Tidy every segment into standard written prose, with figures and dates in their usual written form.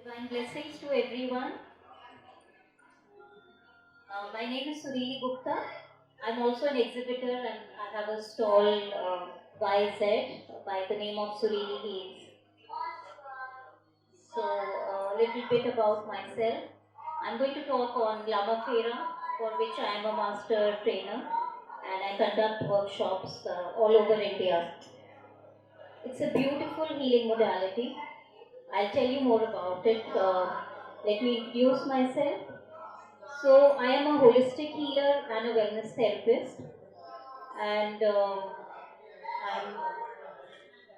Divine blessings to everyone. My name is Surili Gupta. I'm also an exhibitor and I have a stall YZ by the name of Surili Heels. So, a little bit about myself. I'm going to talk on Lama Fera, for which I am a master trainer and I conduct workshops all over India. It's a beautiful healing modality. I'll tell you more about it. Let me introduce myself. So, I am a holistic healer and a wellness therapist, and I'm,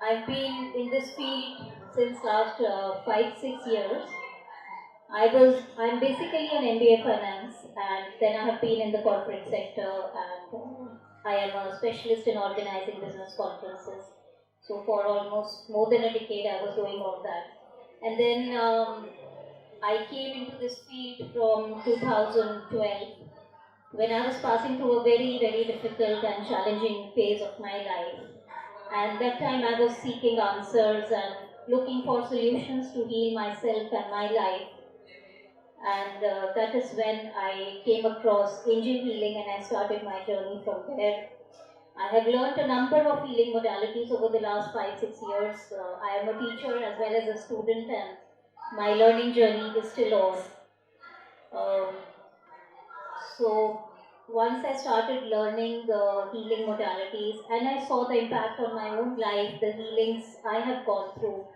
I've been in this field since last 5-6 years. I'm basically an MBA finance, and then I have been in the corporate sector, and I am a specialist in organizing business conferences. So, for almost more than a decade, I was doing all that, and then I came into this field from 2012 when I was passing through a very, very difficult and challenging phase of my life. And that time I was seeking answers and looking for solutions to heal myself and my life. And that is when I came across angel healing and I started my journey from there. I have learned a number of healing modalities over the last 5-6 years. I am a teacher as well as a student, and my learning journey is still on. Um, so once I started learning the healing modalities and I saw the impact on my own life, the healings I have gone through,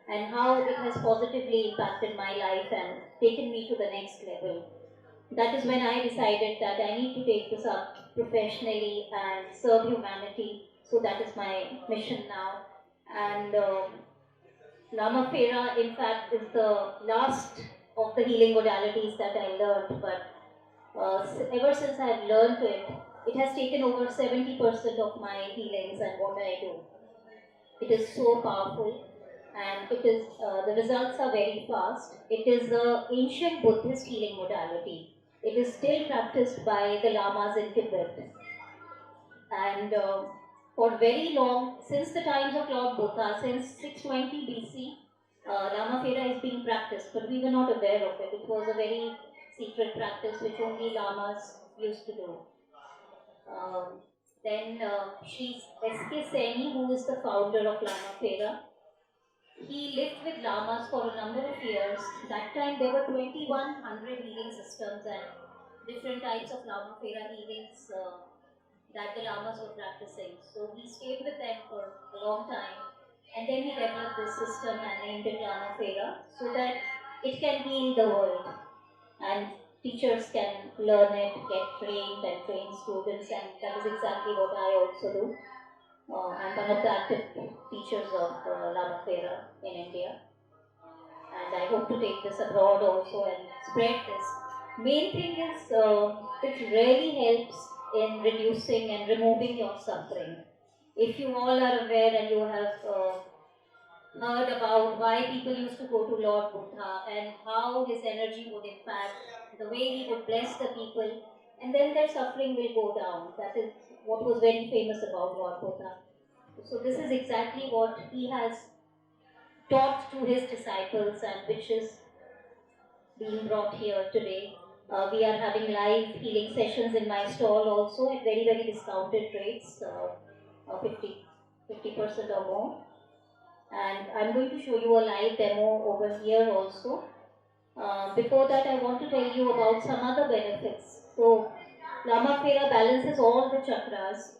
and how it has positively impacted my life and taken me to the next level. That is when I decided that I need to take this up professionally and serve humanity. So that is my mission now. And Lama Fera, in fact, is the last of the healing modalities that I learned, but ever since I have learned it, it has taken over 70% of my healings and what I do. It is so powerful, and the results are very fast. It is the ancient Buddhist healing modality. It is still practiced by the lamas in Tibet, and for very long, since the times of Lord Buddha, since 620 BC, Lama Fera is being practiced, but we were not aware of it. It was a very secret practice which only lamas used to do. Then Sri S.K. Saini, who is the founder of Lama Fera, he lived with lamas for a number of years. That time there were 2100 healing systems and different types of Lama Fera healings that the lamas were practicing. So he stayed with them for a long time, and then he developed this system and named it Lama Fera so that it can heal the world. And teachers can learn it, get trained and train students, and that is exactly what I also do. I'm one of the active teachers of Lama Fera in India, and I hope to take this abroad also and spread this. Main thing is it really helps in reducing and removing your suffering. If you all are aware and you have heard about why people used to go to Lord Buddha and how his energy would impact, the way he would bless the people, and then their suffering will go down. That is what was very famous about Lord Buddha. So this is exactly what he has taught to his disciples and which is being brought here today. We are having live healing sessions in my stall also at very, very discounted rates, 50% or more. And I'm going to show you a live demo over here also. Before that, I want to tell you about some other benefits. So, Lama Fera balances all the chakras.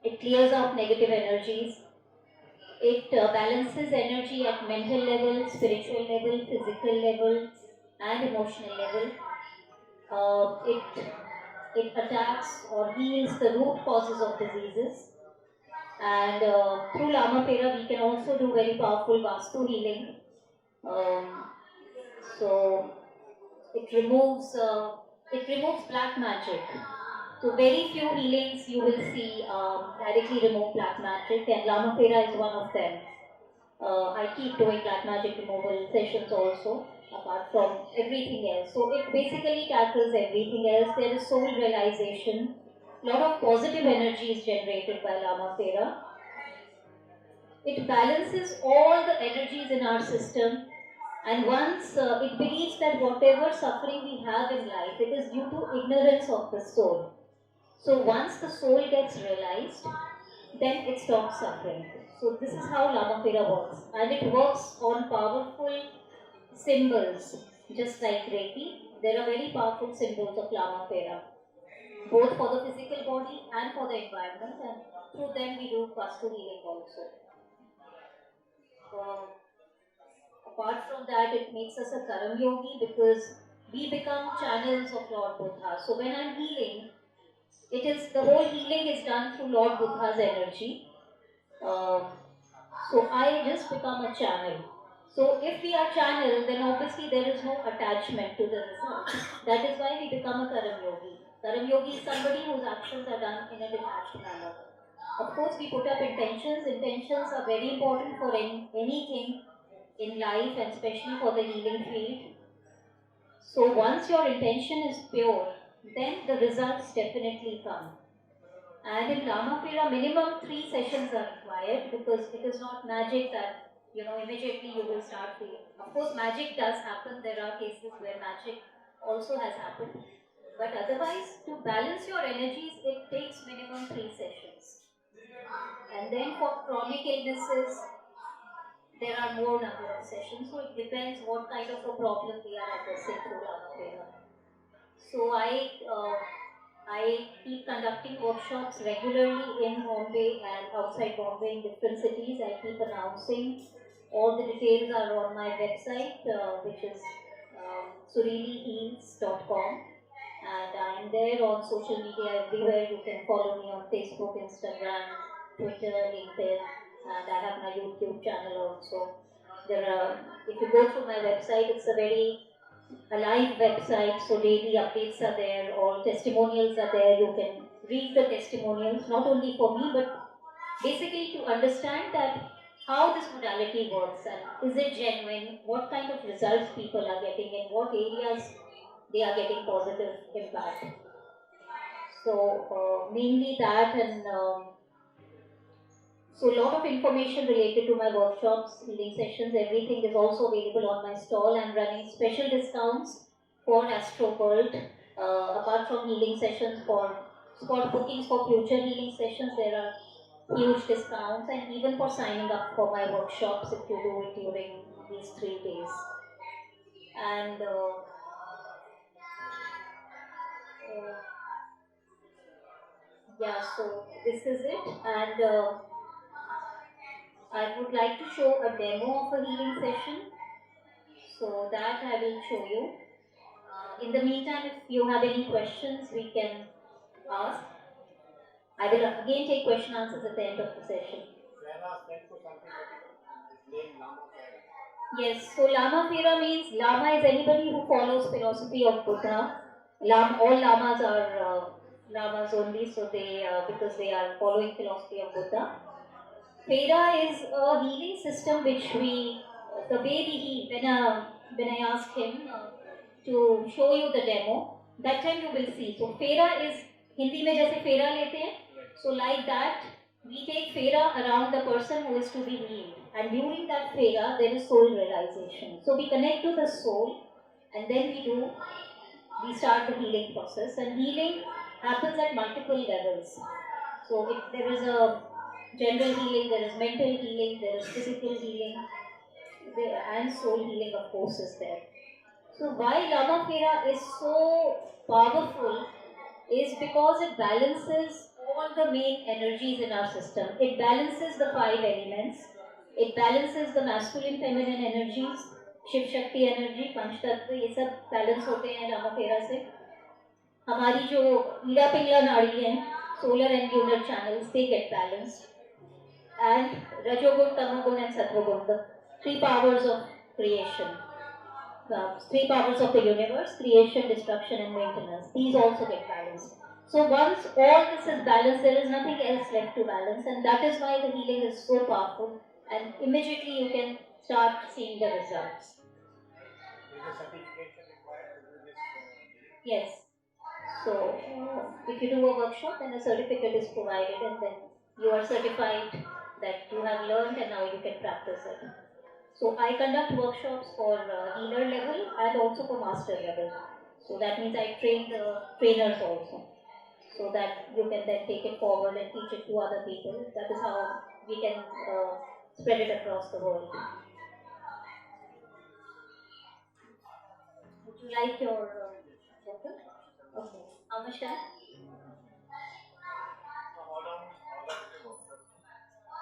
It clears out negative energies. It balances energy at mental level, spiritual level, physical level, and emotional level. It attacks or heals the root causes of diseases. And through Lama Fera, we can also do very powerful Vastu healing. Um, so it removes black magic. So very few healings you will see directly remove black magic, and Lama Fera is one of them. I keep doing black magic removal sessions also, apart from everything else. So it basically tackles everything else. There is soul realization. A lot of positive energy is generated by Lama Fera. It balances all the energies in our system. And once it believes that whatever suffering we have in life, it is due to ignorance of the soul. So once the soul gets realized, then it stops suffering. So this is how Lama Pera works. And it works on powerful symbols, just like Reiki. There are very powerful symbols of Lama Pera, both for the physical body and for the environment, and through them we do Vastu healing also. Uh, Apart from that, it makes us a Karam Yogi because we become channels of Lord Buddha. So when I'm healing, it is the whole healing is done through Lord Buddha's energy. Uh, so I just become a channel. So if we are channel, then obviously there is no attachment to the result. That is why we become a Karam Yogi. Karam Yogi is somebody whose actions are done in a detached manner. Of course, we put up intentions. Intentions are very important for anything in life and especially for the healing field. So once your intention is pure, then the results definitely come. And in Lama Pera, minimum 3 sessions are required because it is not magic that immediately you will start feeling. Of course, magic does happen. There are cases where magic also has happened. But otherwise, to balance your energies, it takes minimum 3 sessions. And then for chronic illnesses, there are more number of sessions, so it depends what kind of a problem we are addressing through Lama Pera. So I keep conducting workshops regularly in Bombay and outside Bombay in different cities. I keep announcing. All the details are on my website, which is suriliheals.com. And I'm there on social media everywhere. You can follow me on Facebook, Instagram, Twitter, LinkedIn, and I have my YouTube channel also. If you go through my website, it's a very alive website, so daily updates are there, all testimonials are there. You can read the testimonials, not only for me, but basically to understand that how this modality works and is it genuine, what kind of results people are getting, in what areas they are getting positive impact. So mainly that, and so a lot of information related to my workshops, healing sessions, everything is also available on my stall. I'm running special discounts for Astro World. Apart from healing sessions, for spot bookings for future healing sessions, there are huge discounts, and even for signing up for my workshops if you do it during these 3 days. And yeah, so this is it. And I would like to show a demo of a healing session. So that I will show you. In the meantime, if you have any questions, we can ask. I will again take question answers at the end of the session. Yes, so Lama Pera means Lama is anybody who follows philosophy of Buddha. All Lamas are Lamas only, so they because they are following philosophy of Buddha. Pera is a healing system which the way we heal. When I ask him to show you the demo, that time you will see. So Pera is Hindi में जैसे फेरा लेते हैं. So like that, we take Fera around the person who is to be healed. And during that Fera, there is soul realization. So we connect to the soul, and then we start the healing process. And healing happens at multiple levels. So if there is a general healing, there is mental healing, there is physical healing, and soul healing, of course, is there. So why Lama Pera is so powerful is because it balances all the main energies in our system. It balances the 5 elements. It balances the masculine, feminine energies, Shiv Shakti energy, Panchtatva, ये सब balance होते हैं लामा फेरा से. हमारी जो ईड़ा पिंगला नाड़ी हैं, solar and lunar channels, they get balanced. And Rajogun, Tamagun and Sattvagun, the 3 powers of creation. The 3 powers of the universe, creation, destruction and maintenance. These also get balanced. So once all this is balanced, there is nothing else left to balance, and that is why the healing is so powerful, and immediately you can start seeing the results. Is a certification required to do this? Yes. So if you do a workshop, then a certificate is provided, and then you are certified that you have learned and now you can practice it. So I conduct workshops for healer level and also for master level. So that means I train the trainers also, so that you can then take it forward and teach it to other people. That is how we can spread it across the world. Would you like your water? Okay. How much time?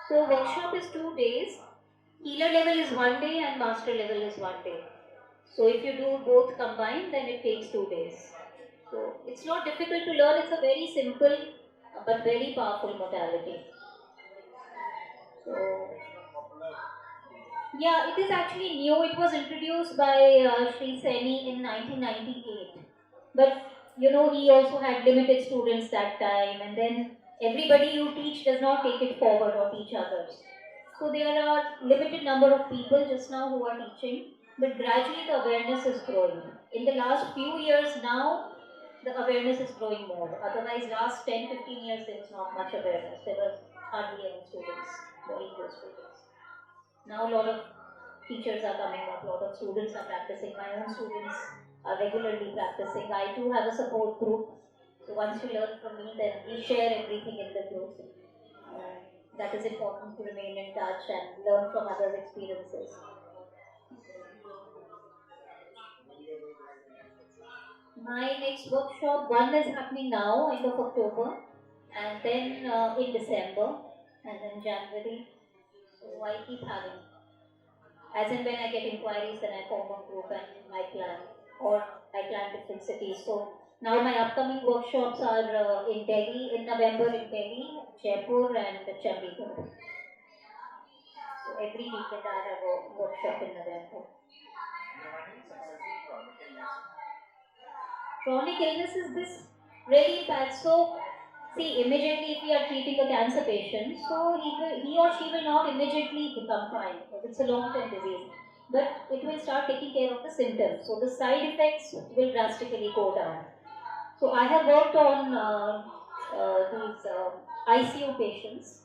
So workshop is 2 days. Healer level is 1 day and master level is 1 day. So if you do both combined, then it takes 2 days. So it's not difficult to learn. It's a very simple but very powerful modality. So yeah, it is actually new. It was introduced by Sri Seni in 1998. But you know, he also had limited students that time, and then everybody you teach does not take it forward or teach others. So there are limited number of people just now who are teaching, but gradually the awareness is growing. In the last few years now, the awareness is growing more. Otherwise, last 10, 15 years there was not much awareness. There was hardly any students, very few students. Now a lot of teachers are coming up, a lot of students are practicing. My own students are regularly practicing. I too have a support group. So once you learn from me, then we share everything in the group. That is important to remain in touch and learn from others' experiences. My next workshop, one is happening now, end of October, and then in December, and then January. So I keep having. As in when I get inquiries, then I form a group and I plan, or I plan different cities. So now my upcoming workshops are in Delhi, in November in Delhi, Jaipur and Chandigarh. So every weekend I have a workshop in November. Chronic illness is this really bad. So see, immediately if we are treating a cancer patient, so he or she will not immediately become fine. It's a long-term disease, but it will start taking care of the symptoms. So the side effects will drastically go down. So I have worked on these ICU patients.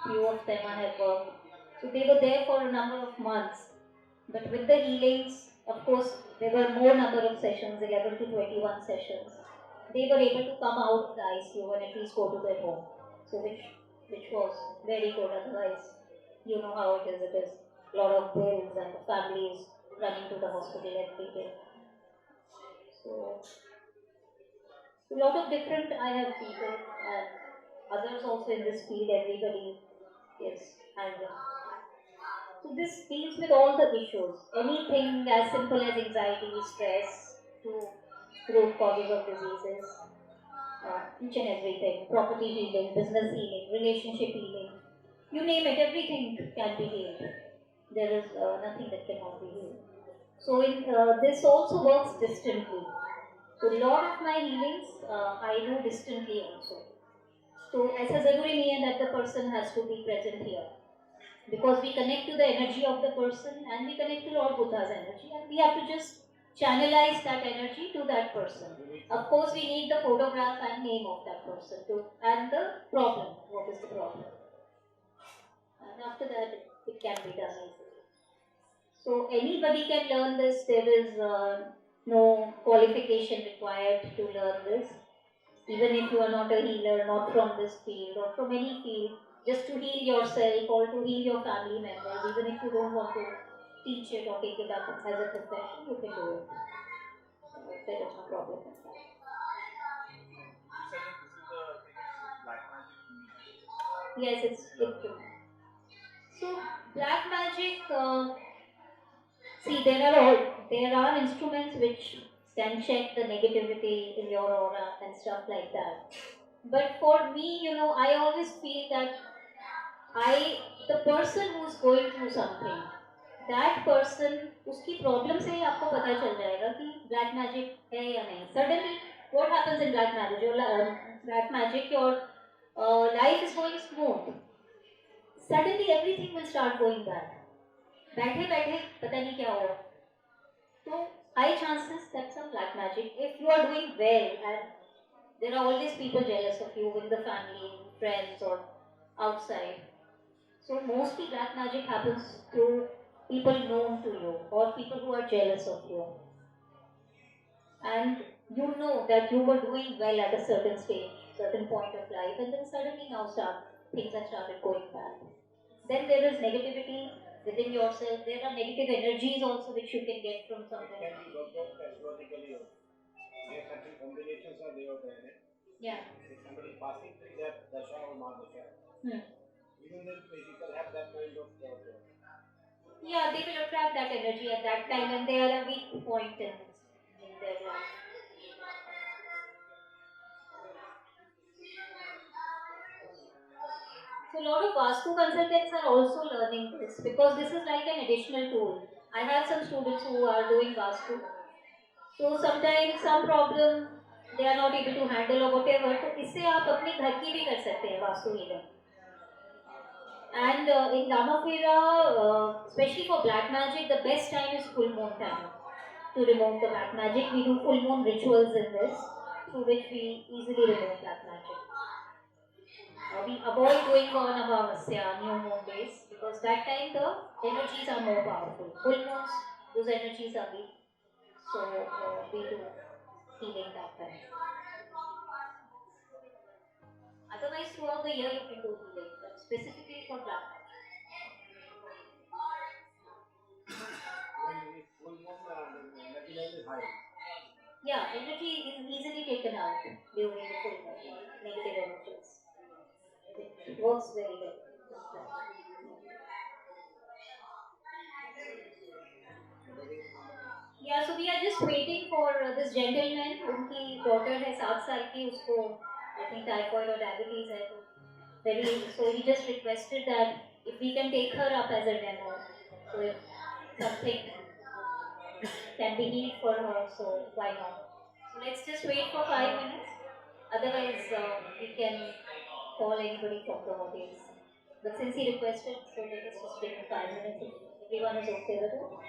Few of them I have worked. So they were there for a number of months. But with the healings, of course, there were more number of sessions, 11 to 21 sessions. They were able to come out of the ICU and at least go to their home. So which was very good. Otherwise, you know how it is. It is a lot of bills and the families running to the hospital every day. So a lot of different I have people and others also in this field. Everybody is handling. So this deals with all the issues. Anything as simple as anxiety, stress, to root causes of diseases, each and everything. Property healing, business healing, relationship healing. You name it, everything can be healed. There is nothing that cannot be healed. So this also works distantly. So a lot of my healings I do distantly also. So ऐसा जरूरी नहीं है that the person has to be present here, because we connect to the energy of the person and we connect to Lord Buddha's energy, and we have to just channelize that energy to that person. Of course, we need the photograph and name of that person too, and the problem. What is the problem? And after that, it can be done easily. So anybody can learn this. There is no qualification required to learn this. Even if you are not a healer, not from this field or from any field, just to heal yourself or to heal your family members, even if you don't want to teach it or take it up as a profession, you can do it. So there is no problem with that. Yes, it's true. So black magic, see, there are instruments which can check the negativity in your aura and stuff like that. But for me, I always feel that the person who's going through something, that person, उसकी problem से ही आपको पता चल जाएगा कि black magic है या नहीं. Suddenly, what happens in black magic? Black magic, your life is going smooth. Suddenly, everything will start going bad. बैठे बैठे पता नहीं क्या हुआ. So, high chances that some black magic. If you are doing well, and there are always people jealous of you in the family, friends, or outside. So mostly black magic happens through people known to you or people who are jealous of you, and you know that you were doing well at a certain stage, certain point of life, and then suddenly now things have started going bad. Then there is negativity within yourself. There are negative energies also which you can get from It somewhere. can be worked out astrologically also. There are certain combinations are there there. Yeah. If somebody is passing through that dasha or mahadasha, Hmm. even then people have that kind of Yeah, they will attract that energy at that time, and they are a weak point in their life. So a lot of Vastu consultants are also learning this because this is like an additional tool. I have some students who are doing Vastu. So sometimes some problem they are not able to handle or whatever. तो इससे आप अपने घर की भी कर सकते हैं vastu healing. And in Lamafira, especially for black magic, the best time is full moon time to remove the black magic. We do full moon rituals in this, through which we easily remove black magic. We avoid doing on Amavasya, new moon days, because that time the energies are more powerful. Full moons, those energies are weak. So we do healing that time. Otherwise, throughout the year you can do healing, but specifically for black magic. when the full moon the energy level is high. Yeah, energy is easily taken out during the full moon, negative energies. It works very well. Yeah, so we are just waiting for this gentleman. उनकी daughter है 7 साल की, उसको I think typhoid or diabetes है, तो very, so he just requested that if we can take her up as a demo, so if something can be healed for her, so why not? So let's just wait for 5 minutes. Otherwise, we can call anybody from the audience. But since he requested, so let us just wait for 5 minutes. If everyone is okay with it.